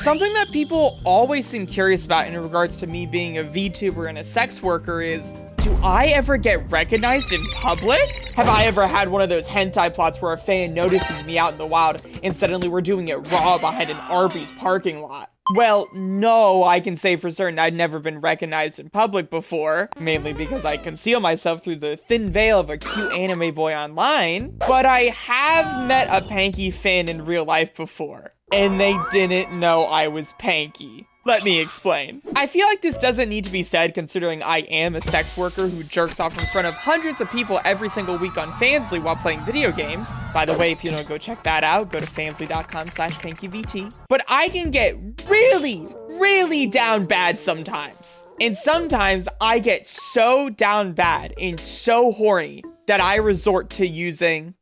Something that people always seem curious about in regards to me being a VTuber and a sex worker is, do I ever get recognized in public? Have I ever had one of those hentai plots where a fan notices me out in the wild and suddenly we're doing it raw behind an Arby's parking lot? Well, no, I can say for certain I'd never been recognized in public before, mainly because I conceal myself through the thin veil of a cute anime boy online, but I have met a Panky fan in real life before, and they didn't know I was Panky. Let me explain. I feel like this doesn't need to be said considering I am a sex worker who jerks off in front of hundreds of people every single week on Fansly while playing video games. By the way, if you don't go check that out, go to fansly.com/PankyVT. But I can get really down bad sometimes. And sometimes I get so down bad and so horny that I resort to using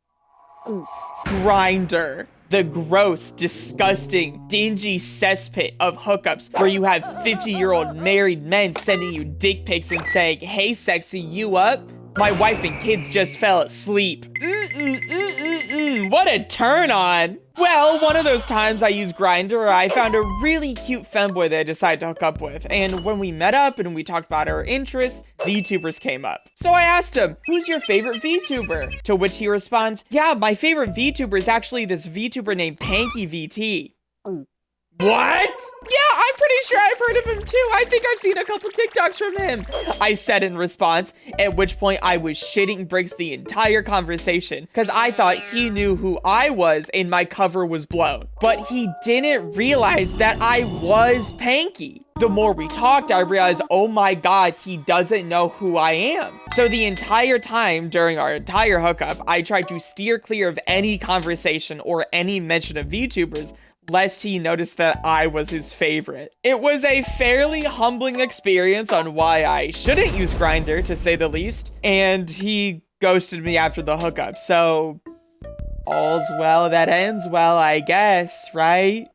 Grindr. The gross, disgusting, dingy cesspit of hookups where you have 50-year-old married men sending you dick pics and saying, "Hey, sexy, you up? My wife and kids just fell asleep." What a turn on. Well, one of those times I used Grindr, I found a really cute femboy that I decided to hook up with. And when we met up and we talked about our interests, VTubers came up. So I asked him, "Who's your favorite VTuber?" To which he responds, "Yeah, my favorite VTuber is actually this VTuber named Panky VT." What? Yeah, I'm pretty sure I've heard of him too. I think I've seen a couple TikToks from him, I said in response, at which point I was shitting bricks the entire conversation because I thought he knew who I was and my cover was blown. But he didn't realize that I was Panky. The more we talked, I realized, oh my God, he doesn't know who I am. So the entire time during our entire hookup, I tried to steer clear of any conversation or any mention of VTubers, lest he noticed that I was his favorite. It was a fairly humbling experience on why I shouldn't use Grindr, to say the least, and he ghosted me after the hookup, so all's well that ends well, I guess, right?